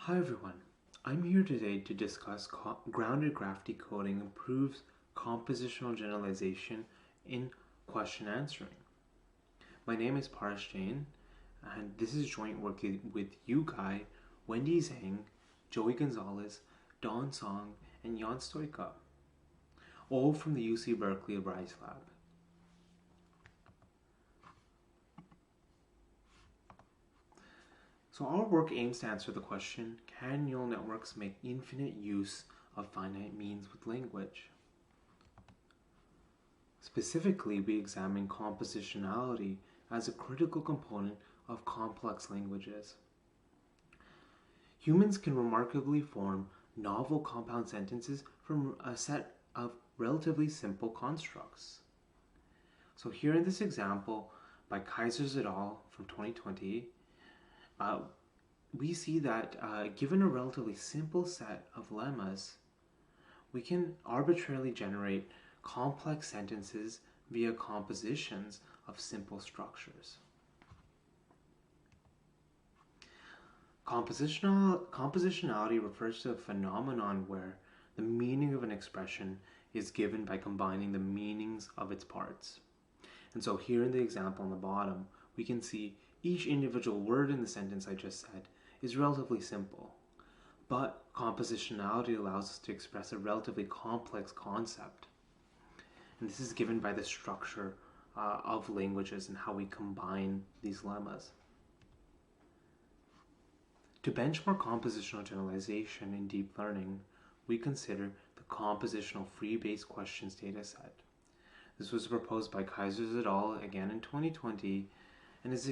Hi everyone, I'm here today to discuss grounded graph decoding improves compositional generalization in question answering. My name is Paresh Jain, and this is joint work with Yu Kai, Wendy Zhang, Joey Gonzalez, Don Song, and Jan Stoika, all from the UC Berkeley Bryce Lab. So our work aims to answer the question, can neural networks make infinite use of finite means with language? Specifically, we examine compositionality as a critical component of complex languages. Humans can remarkably form novel compound sentences from a set of relatively simple constructs. So here in this example by Kaisers et al. From 2020, we see that given a relatively simple set of lemmas, we can arbitrarily generate complex sentences via compositions of simple structures. Compositionality refers to a phenomenon where the meaning of an expression is given by combining the meanings of its parts. And so here in the example on the bottom, we can see each individual word in the sentence I just said is relatively simple, but compositionality allows us to express a relatively complex concept. And this is given by the structure of languages and how we combine these lemmas. To benchmark compositional generalization in deep learning, we consider the compositional free-based questions dataset. This was proposed by Kaisers et al. Again in 2020 and is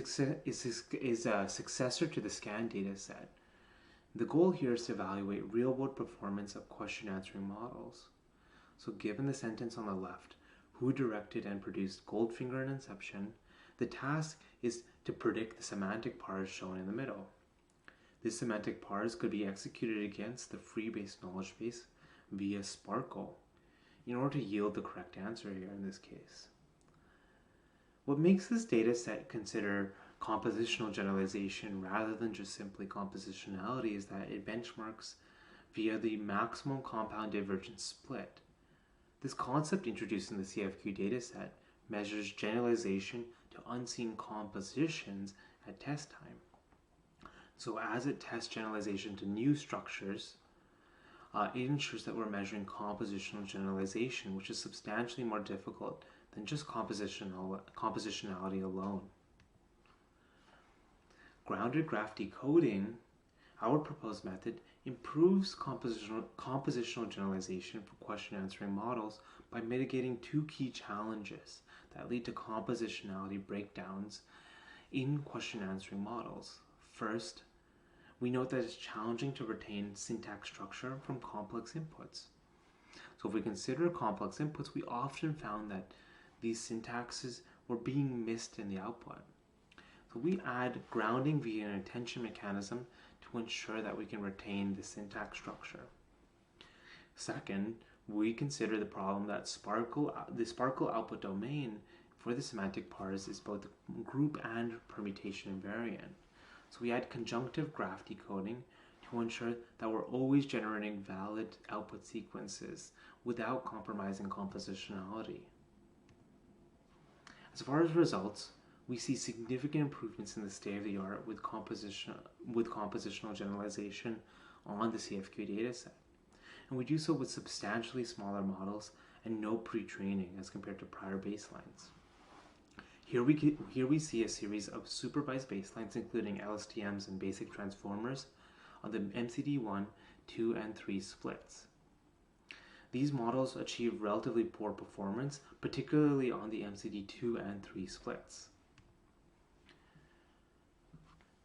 a successor to the SCAN dataset. The goal here is to evaluate real-world performance of question answering models. So given the sentence on the left, who directed and produced Goldfinger and Inception, the task is to predict the semantic parse shown in the middle. This semantic parse could be executed against the free-based knowledge base via Sparkle in order to yield the correct answer here in this case. What makes this data set consider compositional generalization rather than just simply compositionality is that it benchmarks via the maximum compound divergence split. This concept introduced in the CFQ dataset measures generalization to unseen compositions at test time. So as it tests generalization to new structures, it ensures that we're measuring compositional generalization, which is substantially more difficult than just compositionality alone. Grounded graph decoding, our proposed method, improves compositional generalization for question answering models by mitigating two key challenges that lead to compositionality breakdowns in question answering models. First, we note that it's challenging to retain syntax structure from complex inputs. So if we consider complex inputs, we often found that these syntaxes were being missed in the output. So we add grounding via an attention mechanism to ensure that we can retain the syntax structure. Second, we consider the problem that the Sparkle output domain for the semantic parse is both group and permutation invariant. So we add conjunctive graph decoding to ensure that we're always generating valid output sequences without compromising compositionality. As far as results, we see significant improvements in the state-of-the-art with compositional generalization on the CFQ dataset. And we do so with substantially smaller models and no pre-training as compared to prior baselines. Here we see a series of supervised baselines including LSTMs and basic transformers on the MCD1, 2, and 3 splits. These models achieve relatively poor performance, particularly on the MCD2 and 3 splits.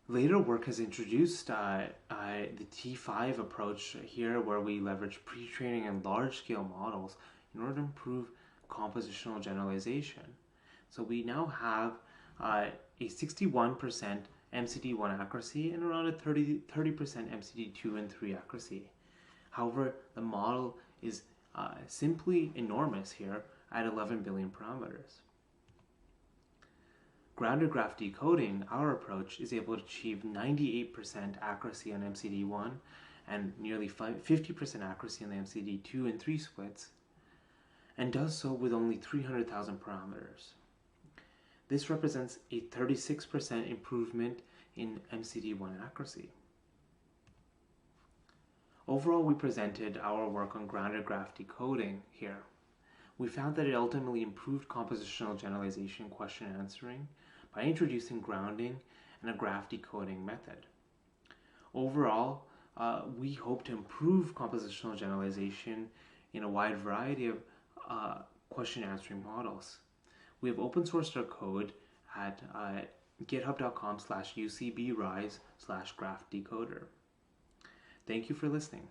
Later work has introduced the T5 approach here, where we leverage pre-training and large-scale models in order to improve compositional generalization. So we now have a 61% MCD1 accuracy and around a 30% MCD2 and 3 accuracy. However, the model is simply enormous here at 11 billion parameters. Grounded graph decoding, our approach, is able to achieve 98% accuracy on MCD1 and nearly 50% accuracy on the MCD2 and 3 splits, and does so with only 300,000 parameters. This represents a 36% improvement in MCD1 accuracy. Overall, we presented our work on grounded graph decoding here. We found that it ultimately improved compositional generalization question answering by introducing grounding and a graph decoding method. Overall, we hope to improve compositional generalization in a wide variety of question answering models. We have open sourced our code at github.com/ucbrise/graphdecoder. Thank you for listening.